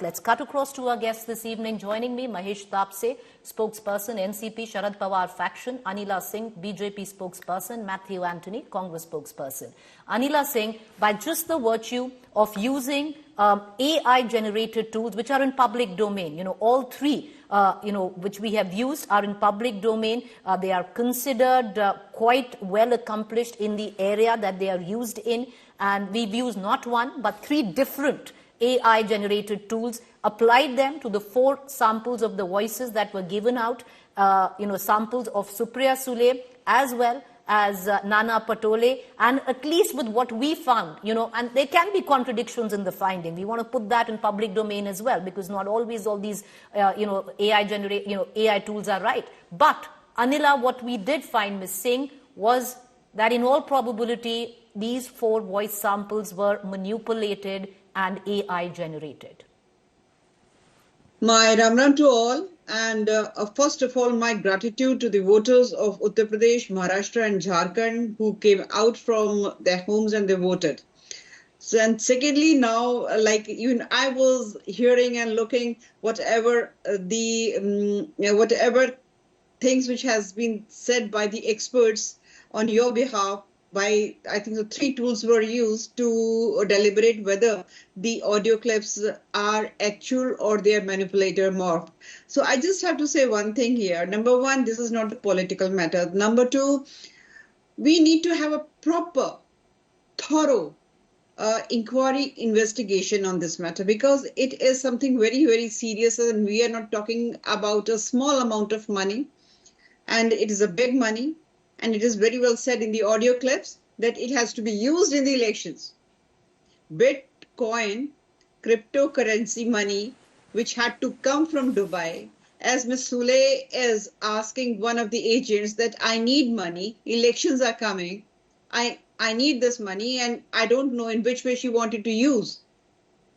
Let's cut across to our guests this evening. Joining me, Mahesh Tapse, spokesperson, NCP, Sharad Pawar faction, Anila Singh, BJP spokesperson, Matthew Anthony, Congress spokesperson. Anila Singh, by just the virtue of using AI-generated tools which are in public domain, all three, which we have used are in public domain. They are considered quite well accomplished in the area that they are used in. And we've used not one, but three different AI-generated tools, applied them to the 4 samples of the voices that were given out, samples of Supriya Sule as well as Nana Patole, and at least with what we found, and there can be contradictions in the finding. We want to put that in public domain as well, because not always all these, AI tools are right. But, Anila, what we did find, Ms. Singh, was that in all probability, these 4 voice samples were manipulated and AI generated. My Ram to all, and first of all, my gratitude to the voters of Uttar Pradesh, Maharashtra and Jharkhand who came out from their homes and they voted. So, and secondly, now, I was hearing and looking whatever whatever things which has been said by the experts on your behalf. I think the 3 tools were used to deliberate whether the audio clips are actual or they are manipulated or morphed. So I just have to say one thing here. Number 1, this is not a political matter. Number 2, we need to have a proper, thorough inquiry investigation on this matter, because it is something very, very serious, and we are not talking about a small amount of money, and it is a big money. And it is very well said in the audio clips that it has to be used in the elections. Bitcoin, cryptocurrency money, which had to come from Dubai, as Ms. Sule is asking one of the agents that I need money, elections are coming, I need this money, and I don't know in which way she wanted to use.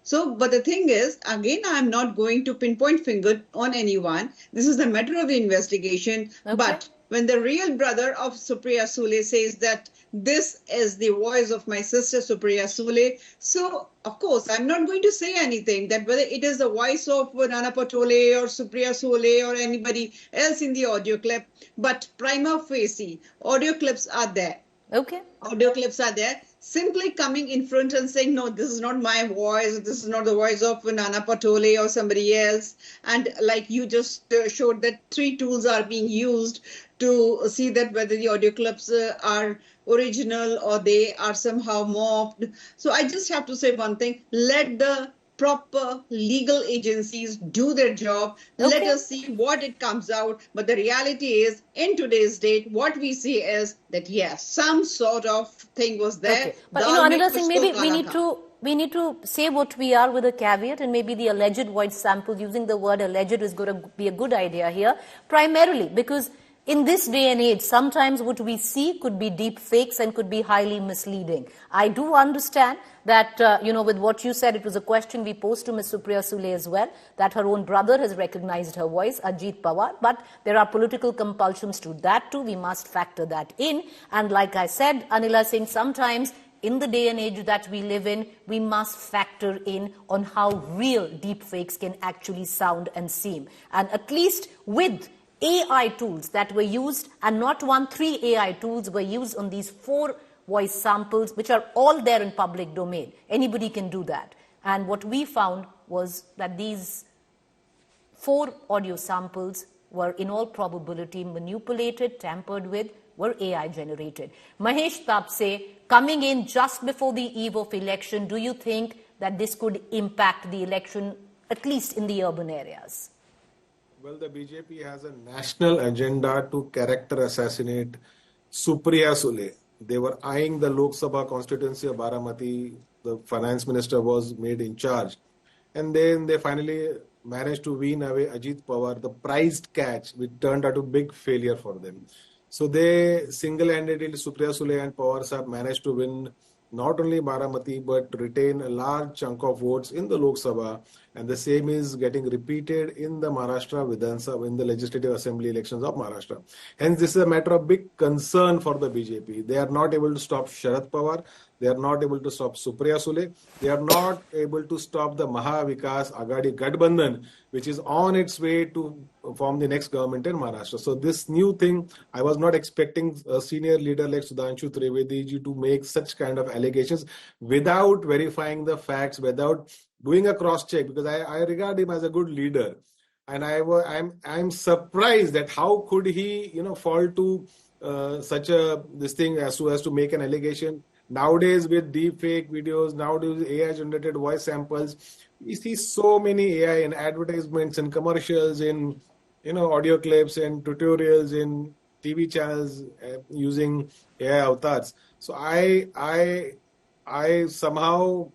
So, but the thing is, again, I'm not going to pinpoint finger on anyone. This is the matter of the investigation. Okay. But when the real brother of Supriya Sule says that this is the voice of my sister Supriya Sule, so of course I'm not going to say anything that whether it is the voice of Nana Patole or Supriya Sule or anybody else in the audio clip, but prima facie, audio clips are there. Okay. Audio clips are there. Simply coming in front and saying, no, this is not my voice, this is not the voice of Nana Patole or somebody else. And like you just showed that 3 tools are being used to see that whether the audio clips are original or they are somehow morphed. So I just have to say one thing, let the proper legal agencies do their job. Okay. Let us see what it comes out. But the reality is, in today's date, what we see is that, yes, some sort of thing was there. Okay. But, Anila Singh, maybe we need to say what we are with a caveat, and maybe the alleged voice sample, using the word alleged is going to be a good idea here, primarily because in this day and age, sometimes what we see could be deep fakes and could be highly misleading. I do understand that, with what you said, it was a question we posed to Ms. Supriya Sule as well, that her own brother has recognized her voice, Ajit Pawar, but there are political compulsions to that too. We must factor that in. And like I said, Anila Singh, sometimes in the day and age that we live in, we must factor in on how real deep fakes can actually sound and seem. And at least with AI tools that were used, and not 1, 3 AI tools were used on these 4 voice samples, which are all there in public domain. Anybody can do that. And what we found was that these 4 audio samples were in all probability manipulated, tampered with, were AI generated. Mahesh Tapse, coming in just before the eve of election, do you think that this could impact the election, at least in the urban areas? Well, the BJP has a national agenda to character assassinate Supriya Sule. They were eyeing the Lok Sabha constituency of Baramati. The finance minister was made in charge. And then they finally managed to wean away Ajit Pawar, the prized catch, which turned out a big failure for them. So they single-handedly, Supriya Sule and Pawar Sahib managed to win not only Baramati, but retain a large chunk of votes in the Lok Sabha. And the same is getting repeated in the Maharashtra Vidhan Sabha, in the Legislative Assembly elections of Maharashtra. Hence, this is a matter of big concern for the BJP. They are not able to stop Sharad Pawar. They are not able to stop Supriya Sule. They are not able to stop the Maha Vikas Aghadi Gadbandhan, which is on its way to form the next government in Maharashtra. So this new thing, I was not expecting a senior leader like Sudhanshu Trivedi ji to make such kind of allegations without verifying the facts, without doing a cross check, because I regard him as a good leader. And I'm surprised that how could he fall to such a this thing as to make an allegation. Nowadays, with deepfake videos, nowadays AI generated voice samples, we see so many AI in advertisements and commercials, in audio clips and tutorials in TV channels using AI avatars. So I somehow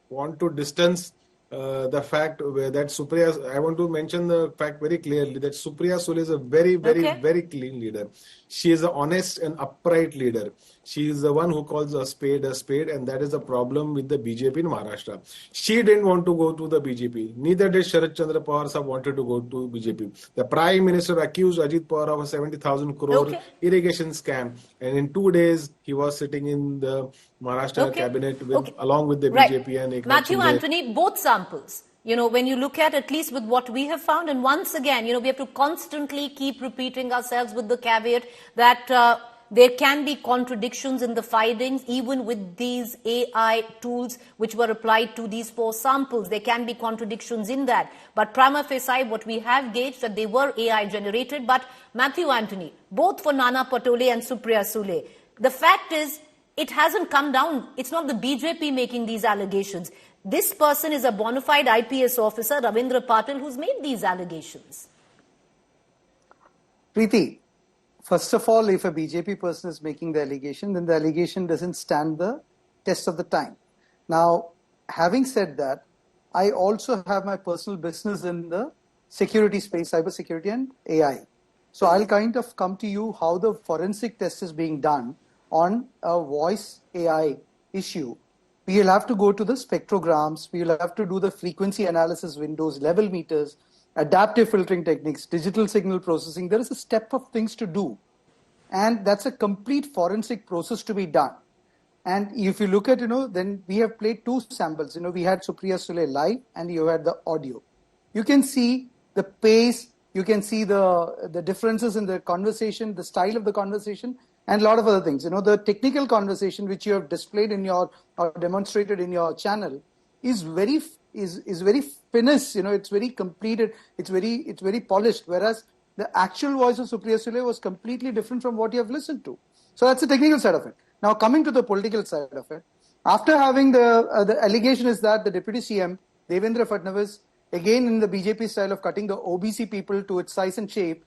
want to distance the fact that Supriya, I want to mention the fact very clearly that Supriya Sule is a very, very clean leader. She is an honest and upright leader. She is the one who calls a spade, and that is the problem with the BJP in Maharashtra. She didn't want to go to the BJP. Neither did Sharad Chandra Pawar Sahab wanted to go to BJP. The Prime Minister accused Ajit Pawar of a 70,000 crore irrigation scam, and in 2 days he was sitting in the Maharashtra cabinet along with the BJP and Eknath Matthew Shinde. Anthony, both samples. When you look at least with what we have found, and once again, we have to constantly keep repeating ourselves with the caveat that there can be contradictions in the findings, even with these AI tools which were applied to these 4 samples. There can be contradictions in that. But prima facie, what we have gauged that they were AI generated. But Matthew Anthony, both for Nana Patole and Supriya Sule, the fact is, it hasn't come down. It's not the BJP making these allegations. This person is a bona fide IPS officer, Ravindra Patil, who's made these allegations. Preeti, first of all, if a BJP person is making the allegation, then the allegation doesn't stand the test of the time. Now, having said that, I also have my personal business in the security space, cybersecurity and AI. So I'll kind of come to you how the forensic test is being done on a voice AI issue. We will have to go to the spectrograms, we will have to do the frequency analysis windows, level meters, adaptive filtering techniques, digital signal processing. There is a step of things to do. And that's a complete forensic process to be done. And if you look at, then we have played 2 samples. We had Supriya Sule live and you had the audio. You can see the pace, you can see the differences in the conversation, the style of the conversation, and a lot of other things. The technical conversation which you have displayed in your or demonstrated in your channel is very finished. It's very completed. It's very polished. Whereas the actual voice of Supriya Sule was completely different from what you have listened to. So that's the technical side of it. Now coming to the political side of it, after having the allegation is that the Deputy CM Devendra Fadnavis, again in the BJP style of cutting the OBC people to its size and shape,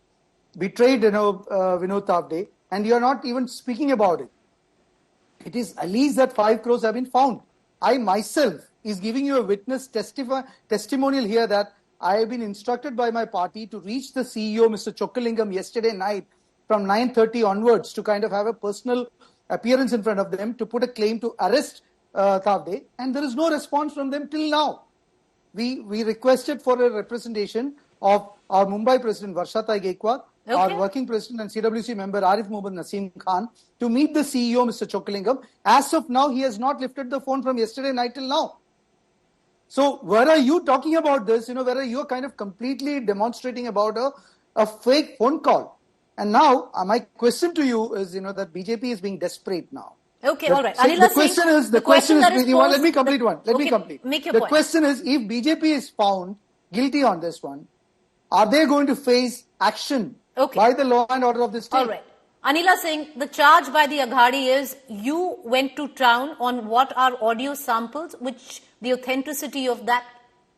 betrayed Vinod Tavde. And you are not even speaking about it. It is alleged that 5 crores have been found. I myself is giving you a witness testimonial here that I have been instructed by my party to reach the CEO, Mr. Chokkalingam, yesterday night from 9:30 onwards to kind of have a personal appearance in front of them to put a claim to arrest Tavde. And there is no response from them till now. We requested for a representation of our Mumbai President Varshatai Gaikwad, our working president and CWC member Arif Muhammad Naseem Khan, to meet the CEO, Mr. Chokkalingam. As of now, he has not lifted the phone from yesterday night till now. So where are you talking about this? Where are you kind of completely demonstrating about a fake phone call? And now my question to you is, that BJP is being desperate now. Okay, all right. The question is, let me complete one. Let me complete. Make your point. The question is, if BJP is found guilty on this one, are they going to face action by the law and order of the state? All right. Anila Singh, the charge by the Aghadi is you went to town on what are audio samples, which the authenticity of that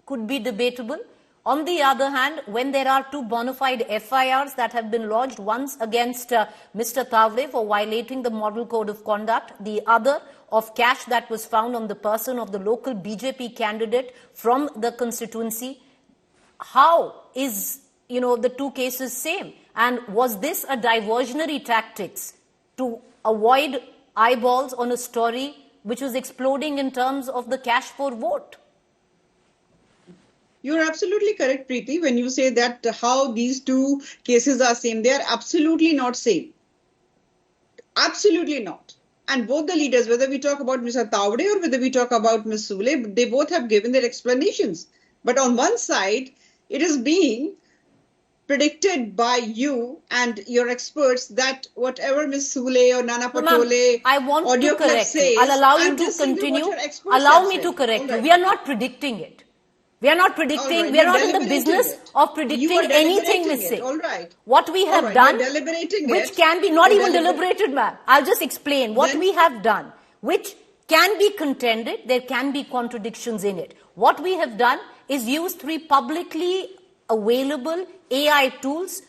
could be debatable. On the other hand, when there are 2 bona fide FIRs that have been lodged, once against Mr. Tavde for violating the model code of conduct, the other of cash that was found on the person of the local BJP candidate from the constituency, how is, the 2 cases same? And was this a diversionary tactics to avoid eyeballs on a story which was exploding in terms of the cash for vote? You're absolutely correct, Preeti, when you say that how these two cases are same. They are absolutely not same. Absolutely not. And both the leaders, whether we talk about Mr. Tawde or whether we talk about Ms. Sule, they both have given their explanations. But on one side, it is being predicted by you and your experts that whatever Ms. Sule or Nana Patole I want audio to clip correct says, you. I'll allow you I'm to just saying what continue. your experts Allow have me to said. correct All you. right. We are not predicting it. We are not predicting. All right, We are you're not in the deliberating business it. of You predicting are anything, deliberating Miss it. Singh. All right. What we All have right, done, you're deliberating which it. can be not You're even deliber- deliberated, ma'am. I'll just explain what Then- we have done, which can be contended. There can be contradictions in it. What we have done is use 3 publicly available AI tools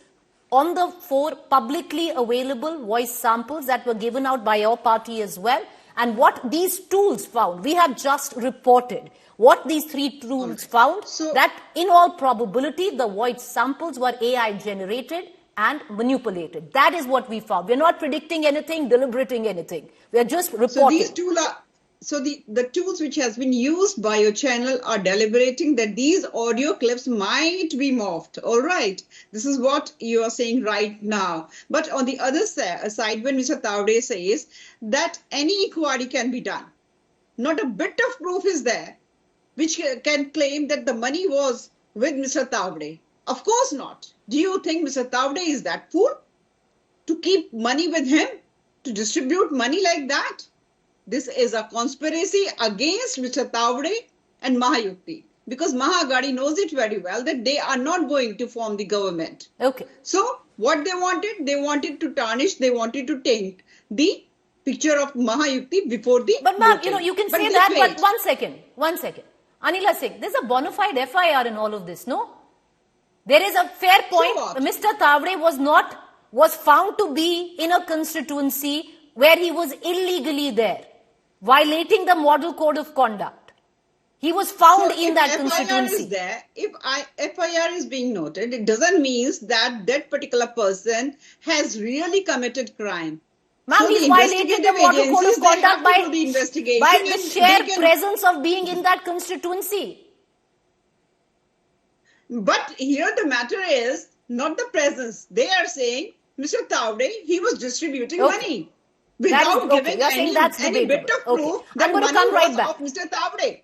on the 4 publicly available voice samples that were given out by your party as well. And what these tools found, we have just reported what these 3 tools found, So- that in all probability the voice samples were AI generated and manipulated. That is what we found. We're not predicting anything, deliberating anything. We're just reporting. So these tools are the tools which has been used by your channel are deliberating that these audio clips might be morphed. All right, this is what you are saying right now. But on the other side, when Mr. Tawde says that any inquiry can be done, not a bit of proof is there which can claim that the money was with Mr. Tawde. Of course not. Do you think Mr. Tawde is that fool to keep money with him, to distribute money like that? This is a conspiracy against Mr. Tawde and Mahayukti, because Mahagadi knows it very well that they are not going to form the government. Okay. So what they wanted to tarnish, they wanted to taint the picture of Mahayukti before the But ma'am, voting. you can But say they that, failed. but one second. Anila Singh, there's a bona fide FIR in all of this, no? There is a fair point. what? Mr. Tawde was found to be in a constituency where he was illegally there, violating the model code of conduct. He was found in that FIR constituency. is there, if FIR is being noted, it doesn't mean that that particular person has really committed crime. Ma'am, So he's the violated the investigative model code agencies, of they conduct have to do the by investigation the and sheer they can- presence of being in that constituency. But here the matter is not the presence. They are saying Mr. Tawde, he was distributing Okay. money That is- without okay, giving you're saying that's any bit debatable. of proof Okay. that I'm going to money come right was back. of Mr. Tawde.